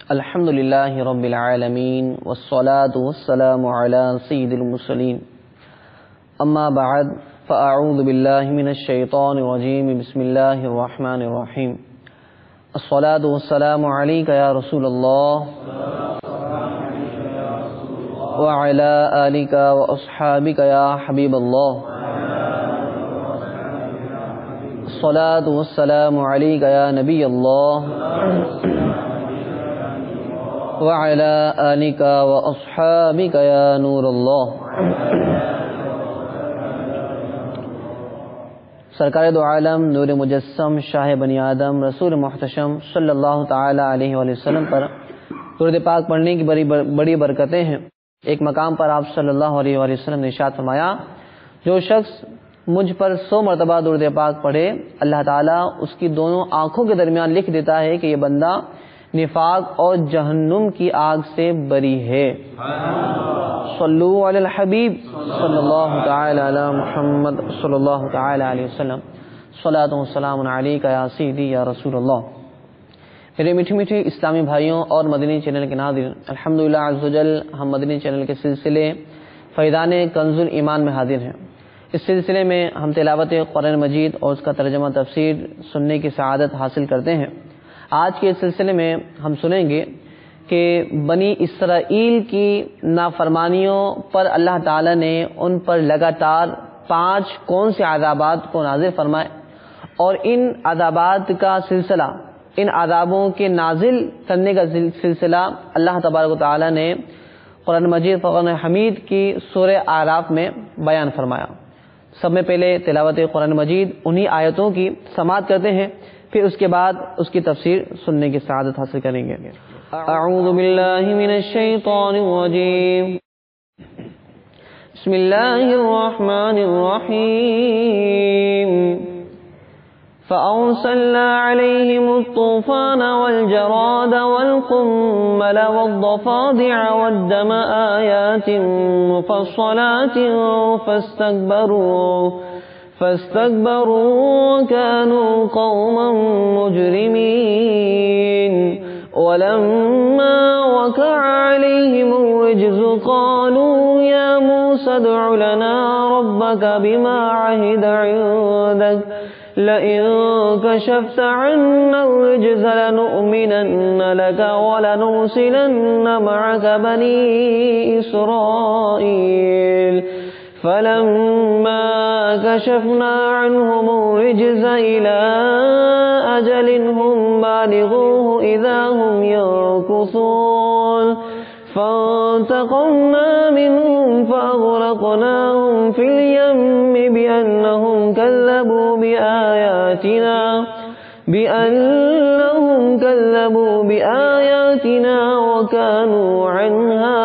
الحمد لله رب العالمين والصلاة والسلام على سيد المرسلين أما بعد فأعوذ بالله من الشيطان الرجيم بسم الله الرحمن الرحيم الصلاة والسلام عليك يا رسول الله وعلى آلك وأصحابك يا حبيب الله الصلاة والسلام عليك يا نبي الله وعلى آلك وأصحابك يا نور الله۔ سرکار دو عالم نور مجسم شاہ بنی آدم رسول محتشم صلی اللہ تعالی علیہ وآلہ وسلم پر درود پاک پڑھنے کی بڑی برکتیں ہیں۔ ایک مقام پر آپ صلی اللہ علیہ وآلہ وسلم نے ارشاد فرمایا، جو شخص مجھ پر 100 مرتبہ درود پاک پڑھے، اللہ تعالیٰ اس کی دونوں آنکھوں کے درمیان لکھ دیتا ہے کہ یہ بندہ نفاق اور جہنم کی آگ سے بری ہے۔ صلو علی الحبیب صلی اللہ تعالی علی محمد صلی اللہ تعالی علیہ وسلم، صلاۃ و سلام علیک یا سیدی یا رسول اللہ۔ میرے میٹھے میٹھے اسلامی بھائیوں اور مدنی چینل کے ناظرین، الحمدللہ عز وجل ہم مدنی چینل کے سلسلے فیضان کنز الایمان میں حاضر ہیں۔ اس سلسلے میں ہم تلاوت قرآن مجید اور اس کا ترجمہ تفسیر سننے کی سعادت حاصل کرتے ہیں۔ آج کے اس سلسلے میں ہم سنیں گے کہ بنی اسرائیل کی نافرمانیوں پر اللہ تعالیٰ نے ان پر لگاتار 5 کون سے عذابات کو نازل فرمائے، اور ان عذابات کا سلسلہ، ان عذابوں کے نازل کرنے کا سلسلہ اللہ تبارک و تعالیٰ نے قرآن مجید فرقان حمید کی سورہ اعراف میں بیان فرمایا۔ سب میں پہلے تلاوت قرآن مجید انہی آیتوں کی سماعت کرتے ہیں، پھر اس کے بعد اس کی تفسیر سننے کی سعادت حاصل کریں گے۔ اعوذ باللہ من الشیطان الرجیم، بسم اللہ الرحمن الرحیم، فأرسلنا عليهم الطوفان والجراد والقمل والضفادع والدم آيات مفصلات فاستكبروا وكانوا قوما مجرمين ولما وقع عليهم الرجز قالوا يا موسى ادع لنا ربك بما عهد عندك لئن كشفت عنا الرجز لنؤمنن لك ولنرسلن معك بني إسرائيل فلما كشفنا عنهم الرجز إلى أجل هم بالغوه إذا هم ينكثون فانتقمنا منهم فأغرقناهم في اليم بأنهم كذبوا بآياتنا وكانوا عنها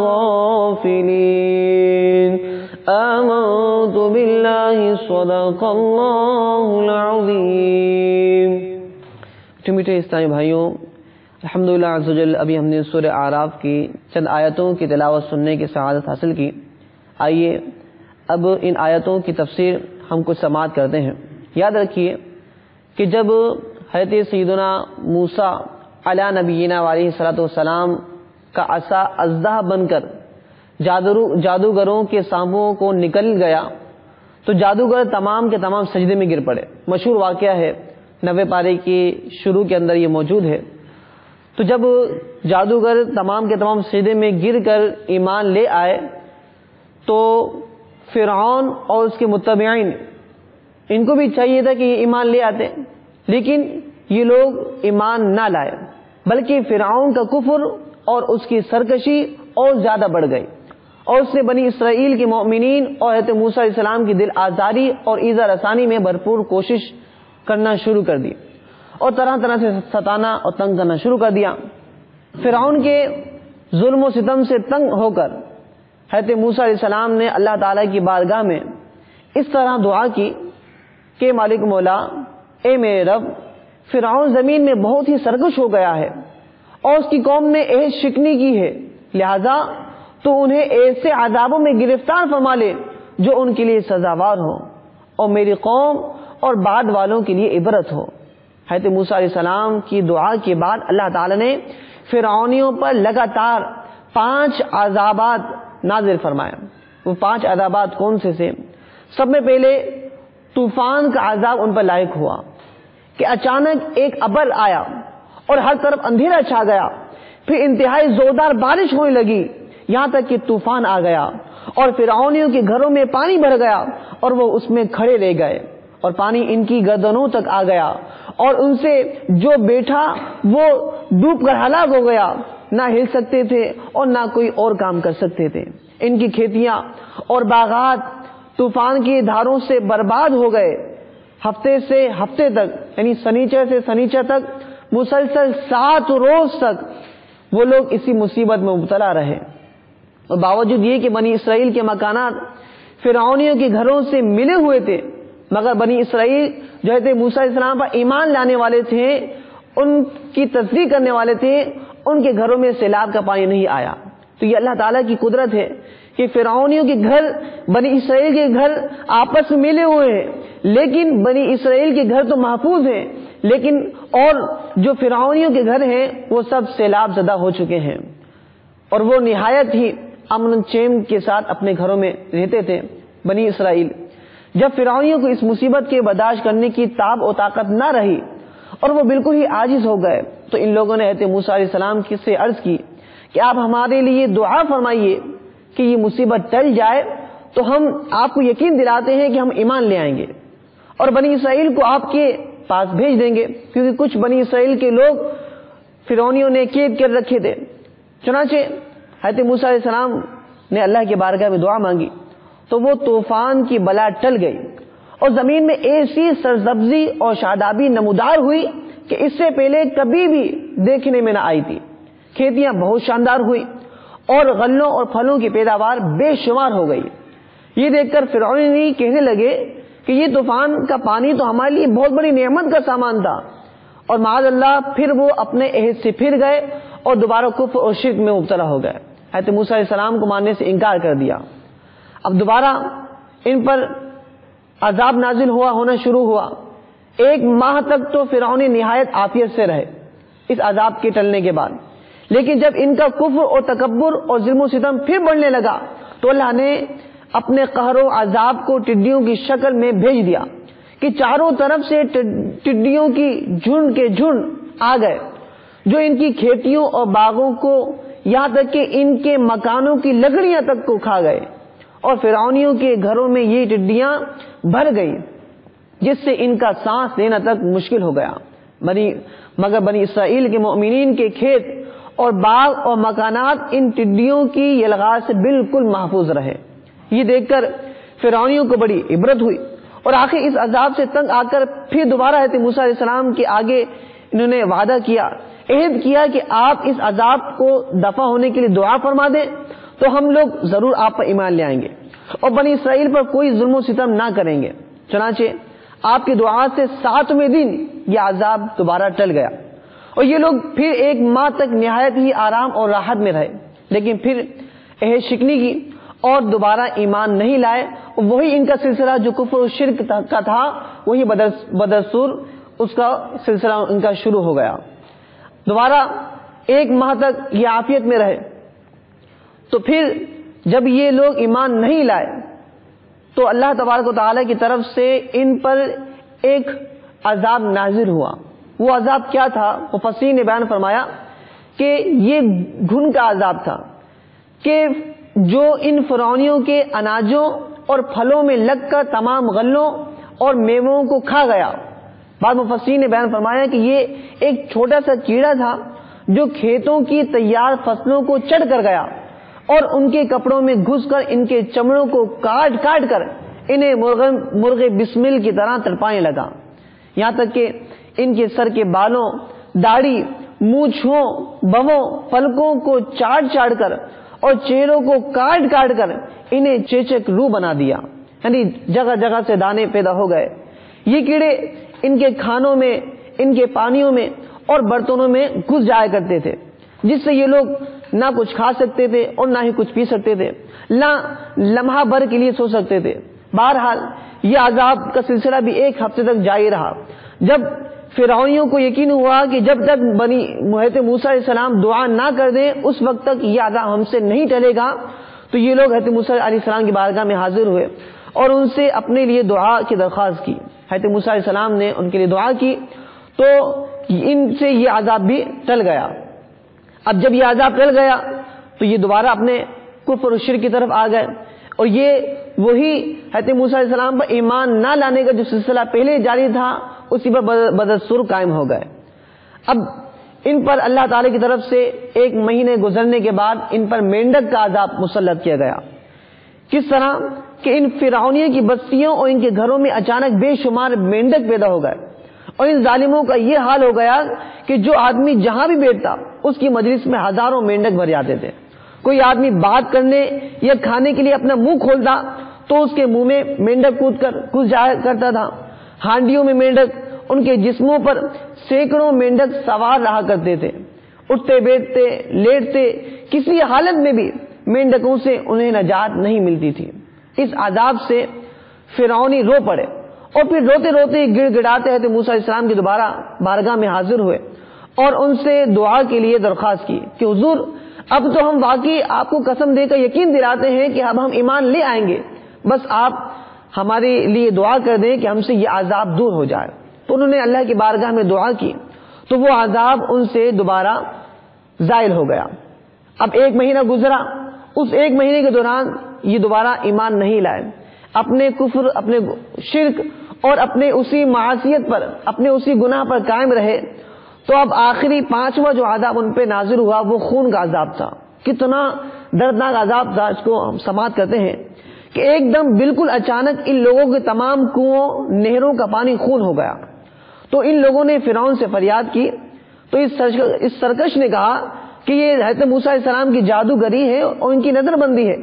غافلين۔ آمنت بالله صدق اللہ العظیم۔ میٹھے اسلامی بھائیوں، الحمدللہ عز وجل ابھی ہم نے سورہ اعراف کی چند آیتوں کی تلاوت سننے کی سعادت حاصل کی۔ آئیے اب ان آیتوں کی تفسیر ہم کچھ سماعت کرتے ہیں۔ یاد رکھیے کہ جب حضرت سیدنا موسیٰ علیہ نبینا علیہ الصلوۃ والسلام کا عصا اژدہا بن کر جادوگروں کے سانپوں کو نکل گیا تو جادوگر تمام کے تمام سجدے میں گر پڑے۔ مشہور واقعہ ہے، 90 پارے کی شروع کے اندر یہ موجود ہے۔ تو جب جادوگر تمام کے تمام سجدے میں گر کر ایمان لے آئے تو فرعون اور اس کے متبعین، ان کو بھی چاہیے تھا کہ یہ ایمان لے آتے، لیکن یہ لوگ ایمان نہ لائے، بلکہ فرعون کا کفر اور اس کی سرکشی اور زیادہ بڑھ گئی، اور اس نے بنی اسرائیل کے مومنین اور حضرت موسیٰ علیہ السلام کی دل آزاری اور ایذا رسانی میں بھرپور کوشش کرنا شروع کر دی، اور طرح طرح سے ستانا اور تنگ کرنا شروع کر دیا۔ فرعون کے ظلم و ستم سے تنگ ہو کر حضرت موسیٰ علیہ السلام نے اللہ تعالیٰ کی بارگاہ میں اس طرح دعا کی کہ مالک مولا، اے میرے رب، فرعون زمین میں بہت ہی سرکش ہو گیا ہے اور اس کی قوم نے عہد شکنی کی ہے، لہذا تو انہیں ایسے عذابوں میں گرفتار فرما لے جو ان کے لیے سزاوار ہو اور میری قوم اور بعد والوں کے لیے عبرت ہو۔ حضرت موسیٰ علیہ السلام کی دعا کے بعد اللہ تعالی نے فرعونیوں پر لگاتار 5 عذابات نازل فرمایا۔ وہ 5 عذابات کون سے تھے؟ سب میں پہلے طوفان کا عذاب ان پر لاحق ہوا کہ اچانک ایک ابر آیا اور ہر طرف اندھیرا چھا گیا، پھر انتہائی زوردار بارش ہونے لگی، یہاں تک کہ طوفان آ گیا اور فرعونیوں کے گھروں میں پانی بھر گیا اور وہ اس میں کھڑے رہ گئے اور پانی ان کی گردنوں تک آ گیا اور ان سے جو بیٹھا وہ ڈوب کر ہلاک ہو گیا، نہ ہل سکتے تھے اور نہ کوئی اور کام کر سکتے تھے۔ ان کی کھیتیاں اور باغات طوفان کی دھاروں سے برباد ہو گئے۔ ہفتے سے ہفتے تک، یعنی سنیچر سے سنیچر تک مسلسل 7 روز تک وہ لوگ اسی مصیبت میں مبتلا رہے، اور باوجود یہ کہ بنی اسرائیل کے مکانات فرعونیوں کے گھروں سے ملے ہوئے تھے، مگر بنی اسرائیل جو ہے موسیٰ علیہ السلام پر ایمان لانے والے تھے، ان کی تصدیق کرنے والے تھے، ان کے گھروں میں سیلاب کا پانی نہیں آیا۔ تو یہ اللہ تعالیٰ کی قدرت ہے کہ فرعونیوں کے گھر بنی اسرائیل کے گھر آپس میں ملے ہوئے ہیں، لیکن بنی اسرائیل کے گھر تو محفوظ ہیں، لیکن اور جو فرعونیوں کے گھر ہیں وہ سب سیلاب زدہ ہو چکے ہیں، اور وہ نہایت ہی امن چین کے ساتھ اپنے گھروں میں رہتے تھے بنی اسرائیل۔ جب فرعونیوں کو اس مصیبت کے برداشت کرنے کی تاب و طاقت نہ رہی اور وہ بالکل ہی عاجز ہو گئے، تو ان لوگوں نے حضرت موسیٰ علیہ السلام سے عرض کی کہ آپ ہمارے لیے دعا فرمائیے کہ یہ مصیبت ٹل جائے تو ہم آپ کو یقین دلاتے ہیں کہ ہم ایمان لے آئیں گے اور بنی اسرائیل کو آپ کے پاس بھیج دیں گے، کیونکہ کچھ بنی اسرائیل کے لوگ فرعونیوں نے قید کر رکھے تھے۔ چنانچہ حضرت موسیٰ علیہ السلام نے اللہ کی بارگاہ میں دعا مانگی تو وہ طوفان کی بلا ٹل گئی اور زمین میں ایسی سرسبزی اور شادابی نمودار ہوئی کہ اس سے پہلے کبھی بھی دیکھنے میں نہ آئی تھی۔ کھیتیاں بہت شاندار ہوئی اور غلوں اور پھلوں کی پیداوار بے شمار ہو گئی۔ یہ دیکھ کر فرعونی کہنے لگے کہ یہ طوفان کا پانی تو ہمارے لیے بہت بڑی نعمت کا سامان تھا، اور معاذ اللہ پھر وہ اپنے عہد سے پھر گئے اور دوبارہ کفر اور شرک میں مبتلا ہو گئے۔ حضرت موسیٰ علیہ السلام کو ماننے سے انکار کر دیا۔ اب دوبارہ ان پر عذاب نازل ہونا شروع ہوا۔ 1 ماہ تک تو فرعونی نہایت عافیت سے رہے اس عذاب کے ٹلنے کے بعد، لیکن جب ان کا کفر اور تکبر اور ظلم و ستم پھر بڑھنے لگا تو اللہ نے اپنے قہر و عذاب کو ٹڈیوں کی شکل میں بھیج دیا کہ چاروں طرف سے ٹڈیوں کی جھنڈ کے جھنڈ آ گئے، جو ان کی کھیتیوں اور باغوں کو یہاں تک کہ ان کے مکانوں کی لکڑیاں تک کو کھا گئے، اور فرعونیوں کے گھروں میں یہ ٹڈیاں بھر گئی جس سے ان کا سانس لینا تک مشکل ہو گیا۔ مگر بنی اسرائیل کے مومنین کے کھیت اور باغ اور مکانات ان ٹڈیوں کی یلغار سے بالکل محفوظ رہے۔ یہ دیکھ کر فرعونیوں کو بڑی عبرت ہوئی، اور آخر اس عذاب سے تنگ آ کر پھر دوبارہ حضرت موسیٰ علیہ السلام کے آگے انہوں نے وعدہ کیا، عہد کیا کہ آپ اس عذاب کو دفع ہونے کے لیے دعا فرما دیں تو ہم لوگ ضرور آپ پر ایمان لے آئیں گے اور بنی اسرائیل پر کوئی ظلم و ستم نہ کریں گے۔ چنانچہ آپ کی دعا سے 7ویں دن یہ عذاب دوبارہ ٹل گیا، اور یہ لوگ پھر 1 ماہ تک نہایت ہی آرام اور راحت میں رہے، لیکن پھر عہد شکنی کی اور دوبارہ ایمان نہیں لائے۔ وہی ان کا سلسلہ جو کفر و شرک کا تھا، وہی بدستور اس کا سلسلہ ان کا شروع ہو گیا۔ دوبارہ 1 ماہ تک یہ عافیت میں رہے، تو پھر جب یہ لوگ ایمان نہیں لائے تو اللہ تبارک و تعالیٰ کی طرف سے ان پر ایک عذاب نازل ہوا۔ وہ عذاب کیا تھا؟ مفسرین نے بیان فرمایا کہ یہ گھن کا عذاب تھا کہ جو ان فرعونیوں کے اناجوں اور پھلوں میں لگ کر تمام غلوں اور میووں کو کھا گیا۔ بعض مفسرین نے بیان فرمایا کہ یہ ایک چھوٹا سا کیڑا تھا جو کھیتوں کی تیار فصلوں کو چڑھ کر گیا اور ان کے کپڑوں میں گھس کر ان کے چمڑوں کو کاٹ کاٹ کر انہیں مرغے بسمل کی طرح تڑپانے لگا، یہاں تک کہ ان کے سر کے بالوں، داڑھی، مونچھوں، بووں، پلکوں کو چاٹ چاٹ کر اور چہروں کو کاٹ کاٹ کر انہیں چیچک روح بنا دیا، یعنی جگہ جگہ سے دانے پیدا ہو گئے۔ یہ کیڑے ان کے کھانوں میں، ان کے پانیوں میں اور برتنوں میں گھس جایا کرتے تھے، جس سے یہ لوگ نہ کچھ کھا سکتے تھے اور نہ ہی کچھ پی سکتے تھے، نہ لمحہ بھر کے لیے سو سکتے تھے۔ بہرحال یہ عذاب کا سلسلہ بھی 1 ہفتے تک جاری رہا۔ جب فرعونیوں کو یقین ہوا کہ جب تک حضرت موسیٰ علیہ السلام دعا نہ کر دیں اس وقت تک یہ عذاب ہم سے نہیں ٹلے گا. تو یہ لوگ حضرت موسیٰ علیہ السلام کی بارگاہ میں حاضر ہوئے اور ان سے اپنے لیے دعا کی درخواست کی. حضرت موسیٰ علیہ السلام نے ان کے لیے دعا کی تو ان سے یہ عذاب بھی ٹل گیا. اب جب یہ عذاب ٹل گیا تو یہ دوبارہ اپنے کفر و شرک کی طرف آ گئے اور یہ وہی حضرت موسیٰ علیہ السلام پر ایمان نہ لانے کا جو سلسلہ پہلے جاری تھا اسی پر بدستور قائم ہو گئے. اب ان پر اللہ تعالی کی طرف سے 1 مہینے گزرنے کے بعد ان پر مینڈک کا عذاب مسلط کیا گیا. کس طرح کہ ان فرعونیوں کی بستیوں اور ان کے گھروں میں اچانک بے شمار مینڈک پیدا ہو گئے اور ان ظالموں کا یہ حال ہو گیا کہ جو آدمی جہاں بھی بیٹھتا اس کی مجلس میں ہزاروں مینڈک بھر جاتے تھے. کوئی آدمی بات کرنے یا کھانے کے لیے اپنا منہ کھولتا تو اس کے منہ میں مینڈک کود جایا کرتا تھا. ہانڈیوں میں مینڈک، ان کے جسموں پر سینکڑوں مینڈک سوار رہا کرتے تھے. اٹھتے بیٹھتے لیٹتے کسی حالت میں بھی مینڈکوں سے انہیں نجات نہیں ملتی تھی. اس عذاب سے فرعونی رو پڑے اور پھر روتے روتے گڑ گڑاتے حضرت موسیٰ علیہ السلام کی دوبارہ بارگاہ میں حاضر ہوئے اور ان سے دعا کے لیے درخواست کی کہ حضور اب تو ہم واقعی آپ کو قسم دے کر یقین دلاتے ہیں کہ اب ہم ایمان لے آئیں گے، بس آپ ہمارے لیے دعا کر دیں کہ ہم سے یہ عذاب دور ہو جائے. تو انہوں نے اللہ کی بارگاہ میں دعا کی تو وہ عذاب ان سے دوبارہ زائل ہو گیا. اب 1 مہینہ گزرا، اس 1 مہینے کے دوران یہ دوبارہ ایمان نہیں لائے، اپنے کفر، اپنے شرک اور اپنے اسی معصیت پر، اپنے اسی گناہ پر قائم رہے. تو اب آخری 5واں جو عذاب ان پہ نازل ہوا وہ خون کا عذاب تھا. کتنا دردناک عذاب تھا اس کو ہم سماعت کرتے ہیں کہ ایک دم بالکل اچانک ان لوگوں کے تمام کنووں نہروں کا پانی خون ہو گیا. تو ان لوگوں نے فرعون سے فریاد کی تو اس سرکش نے کہا کہ یہ حضرت موسیٰ علیہ السلام کی جادوگری ہے اور ان کی نظر بندی ہے.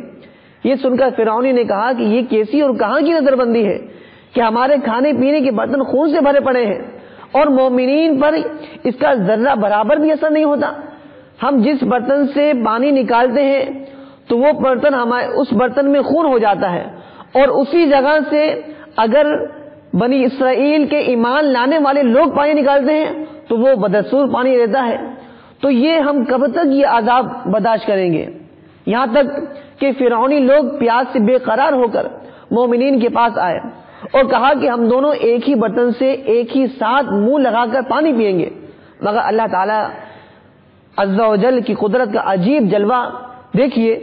یہ سن کر فرعونی نے کہا کہ یہ کیسی اور کہاں کی نظر بندی ہے کہ ہمارے کھانے پینے کے برتن خون سے بھرے پڑے ہیں اور مومنین پر اس کا ذرہ برابر بھی اثر نہیں ہوتا. ہم جس برتن سے پانی نکالتے ہیں تو وہ برتن اس برتن میں خون ہو جاتا ہے اور اسی جگہ سے اگر بنی اسرائیل کے ایمان لانے والے لوگ پانی نکالتے ہیں تو وہ بدستور پانی رہتا ہے. تو یہ ہم کب تک یہ عذاب برداشت کریں گے؟ یہاں تک کہ فرعونی لوگ پیاس سے بے قرار ہو کر مومنین کے پاس آئے اور کہا کہ ہم دونوں ایک ہی برتن سے ایک ہی ساتھ منہ لگا کر پانی پیئیں گے. مگر اللہ تعالی عز و جل کی قدرت کا عجیب جلوہ دیکھیے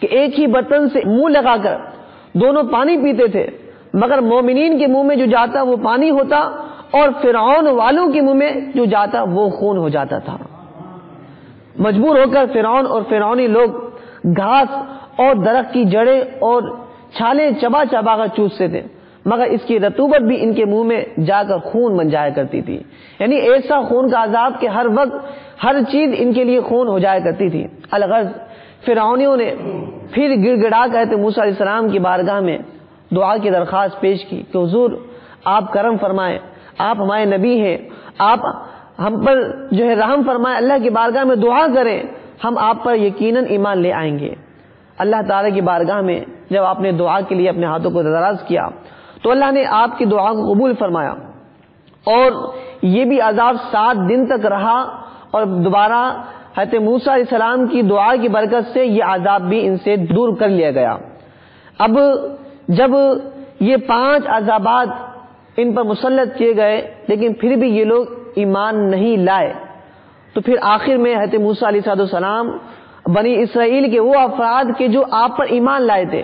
کہ ایک ہی برتن سے منہ لگا کر دونوں پانی پیتے تھے مگر مومنین کے منہ میں جو جاتا وہ پانی ہوتا اور فرعون والوں کے منہ میں جو جاتا وہ خون ہو جاتا تھا. مجبور ہو کر فرعون اور فرعونی لوگ گھاس اور درخت کی جڑیں اور چھالیں چبا چبا کر چوستے تھے مگر اس کی رطوبت بھی ان کے منہ میں جا کر خون بن جایا کرتی تھی. یعنی ایسا خون کا عذاب کہ ہر وقت ہر چیز ان کے لیے خون ہو جایا کرتی تھی. الغرض فرعونیوں نے پھر گڑ گڑا کر موسیٰ علیہ السلام کی بارگاہ میں دعا کی درخواست پیش کی کہ حضور آپ کرم فرمائیں، آپ ہمارے نبی ہیں، آپ ہم پر جو ہے رحم فرمائیں، اللہ کی بارگاہ میں دعا کریں، ہم آپ پر یقیناً ایمان لے آئیں گے. اللہ تعالیٰ کی بارگاہ میں جب آپ نے دعا کے لیے اپنے ہاتھوں کو دراز کیا تو اللہ نے آپ کی دعا کو قبول فرمایا اور یہ بھی عذاب 7 دن تک رہا اور دوبارہ حضرت موسیٰ علیہ السلام کی دعا کی برکت سے یہ عذاب بھی ان سے دور کر لیا گیا. اب جب یہ 5 عذابات ان پر مسلط کیے گئے لیکن پھر بھی یہ لوگ ایمان نہیں لائے تو پھر آخر میں حضرت موسیٰ علیہ السلام بنی اسرائیل کے وہ افراد کے جو آپ پر ایمان لائے تھے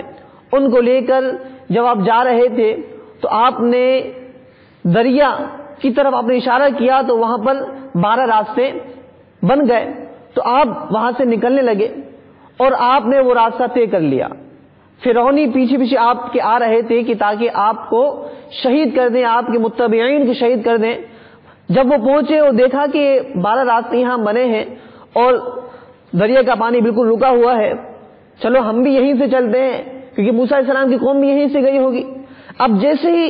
ان کو لے کر جب آپ جا رہے تھے تو آپ نے دریا کی طرف آپ نے اشارہ کیا تو وہاں پر 12 راستے بن گئے تو آپ وہاں سے نکلنے لگے اور آپ نے وہ راستہ طے کر لیا. فرعونی پیچھے پیچھے آپ کے آ رہے تھے کہ تاکہ آپ کو شہید کر دیں، آپ کے متبعین کو شہید کر دیں. جب وہ پہنچے اور دیکھا کہ 12 راستے یہاں بنے ہیں اور دریا کا پانی بالکل رکا ہوا ہے، چلو ہم بھی یہیں سے چلتے ہیں کیونکہ موسیٰ علیہ السلام کی قوم بھی یہیں سے گئی ہوگی. اب جیسے ہی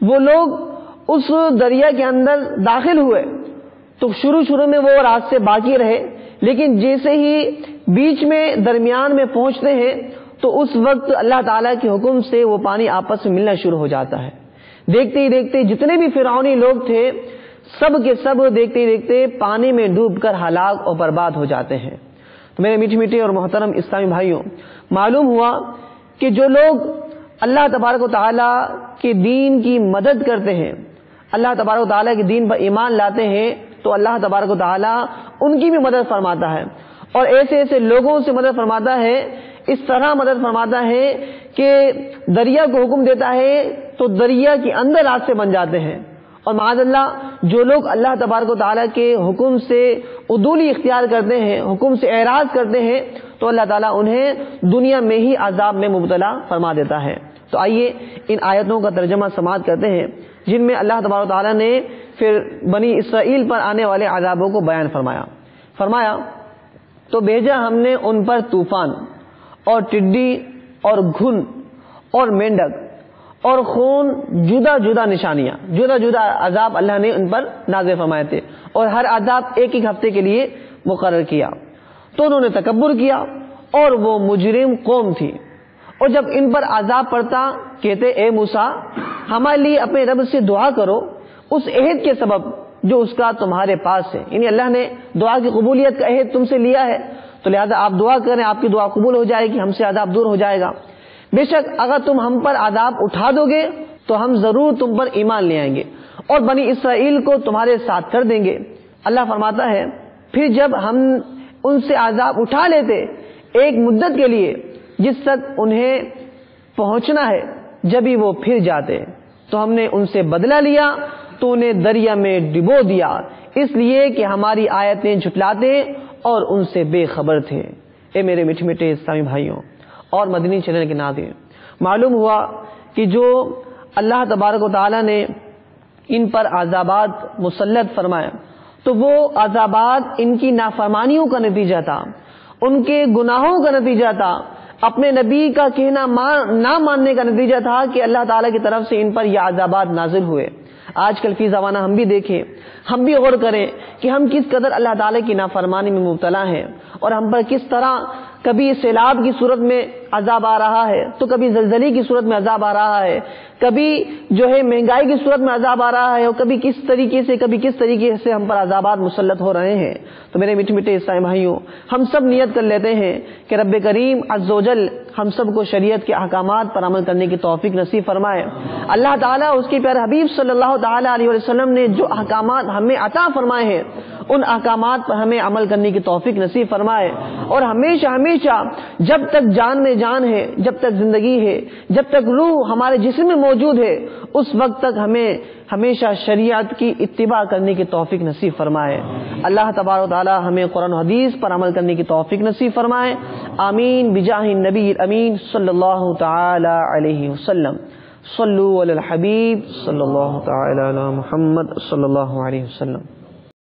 وہ لوگ اس دریا کے اندر داخل ہوئے تو شروع میں وہ راستے باقی رہے لیکن جیسے ہی بیچ میں درمیان میں پہنچتے ہیں تو اس وقت اللہ تعالیٰ کے حکم سے وہ پانی آپس میں ملنا شروع ہو جاتا ہے. دیکھتے ہی دیکھتے جتنے بھی فرعونی لوگ تھے سب کے سب دیکھتے ہی دیکھتے پانی میں ڈوب کر ہلاک اور برباد ہو جاتے ہیں۔ تو میرے میٹھے میٹھے اور محترم اسلامی بھائیوں، معلوم ہوا کہ جو لوگ اللہ تبارک و تعالیٰ کے دین کی مدد کرتے ہیں، اللہ تبارک و تعالیٰ کے دین پر ایمان لاتے ہیں، تو اللہ تبارک و تعالیٰ ان کی بھی مدد فرماتا ہے، اور ایسے ایسے لوگوں سے مدد فرماتا ہے، اس طرح مدد فرماتا ہے کہ دریا کو حکم دیتا ہے تو دریا کے اندر راستے بن جاتے ہیں۔ اور معاذ اللہ جو لوگ اللہ تبارک و تعالیٰ کے حکم سے عدولی اختیار کرتے ہیں، حکم سے اعراض کرتے ہیں، تو اللہ تعالیٰ انہیں دنیا میں ہی عذاب میں مبتلا فرما دیتا ہے۔ تو آئیے ان آیتوں کا ترجمہ سماعت کرتے ہیں جن میں اللہ تبارک و تعالیٰ نے پھر بنی اسرائیل پر آنے والے عذابوں کو بیان فرمایا تو بھیجا ہم نے ان پر طوفان اور ٹڈی اور گھن اور مینڈک اور خون، جدا جدا نشانیاں، جدا جدا عذاب اللہ نے ان پر نازل فرمائے تھے، اور ہر عذاب ایک ایک ہفتے کے لیے مقرر کیا۔ تو انہوں نے تکبر کیا اور وہ مجرم قوم تھی، اور جب ان پر عذاب پڑتا کہتے اے موسیٰ ہمارے لیے اپنے رب سے دعا کرو اس عہد کے سبب جو اس کا تمہارے پاس ہے، یعنی اللہ نے دعا کی قبولیت کا عہد تم سے لیا ہے، تو لہذا آپ دعا کریں، آپ کی دعا قبول ہو جائے گی، ہم سے عذاب دور ہو جائے گا۔ بے شک اگر تم ہم پر عذاب اٹھا دو گے تو ہم ضرور تم پر ایمان لے آئیں گے اور بنی اسرائیل کو تمہارے ساتھ کر دیں گے۔ اللہ فرماتا ہے پھر جب ہم ان سے عذاب اٹھا لیتے ایک مدت کے لیے جس تک انہیں پہنچنا ہے، جب ہی وہ پھر جاتے تو ہم نے ان سے بدلہ لیا تو انہیں دریا میں ڈبو دیا، اس لیے کہ ہماری آیتیں جھٹلاتے اور ان سے بے خبر تھے۔ اے میرے میٹھے میٹھے اسلامی بھائیوں اور مدنی چینل کے ناظرین، معلوم ہوا کہ جو اللہ تبارک و تعالیٰ نے ان پر عذابات مسلط فرمائے تو وہ عذابات ان کی نافرمانیوں کا نتیجہ تھا، ان کے گناہوں کا نتیجہ تھا، اپنے نبی کا کہنا نہ ماننے کا نتیجہ تھا کہ اللہ تعالیٰ کی طرف سے ان پر یہ عذابات نازل ہوئے۔ آج کل فی زمانہ ہم بھی دیکھیں، ہم بھی غور کریں کہ ہم کس قدر اللہ تعالیٰ کی نافرمانی میں مبتلا ہیں، اور ہم پر کس طرح کبھی سیلاب کی صورت میں عذاب آ رہا ہے تو کبھی زلزلے کی صورت میں عذاب آ رہا ہے، کبھی جو ہے مہنگائی کی صورت میں عذاب آ رہا ہے، اور کبھی کس طریقے سے ہم پر عذابات مسلط ہو رہے ہیں۔ تو میرے میٹھے میٹھے اسلامی بھائیوں، ہم سب نیت کر لیتے ہیں کہ رب کریم عز و جل ہم سب کو شریعت کے احکامات پر عمل کرنے کی توفیق نصیب فرمائے۔ اللہ تعالیٰ اس کے پیارے حبیب صلی اللہ تعالیٰ علیہ وسلم نے جو احکامات ہمیں عطا فرمائے ہیں ان احکامات پر ہمیں عمل کرنے کی توفیق نصیب فرمائے، اور ہمیشہ ہمیشہ جب تک جان میں جان ہے، جب تک زندگی ہے، جب تک روح ہمارے جسم میں موجود ہے، اس وقت تک ہمیں ہمیشہ شریعت کی اتباع کرنے کی توفیق نصیب فرمائے۔ اللہ تبارک و تعالی ہمیں قرآن و حدیث پر عمل کرنے کی توفیق نصیب فرمائے۔ آمین بجاہ النبی الامین صلی اللہ تعالی علیہ وسلم۔ صلو علی الحبیب صلی اللہ تعالی علی محمد صلی اللہ علیہ وسلم۔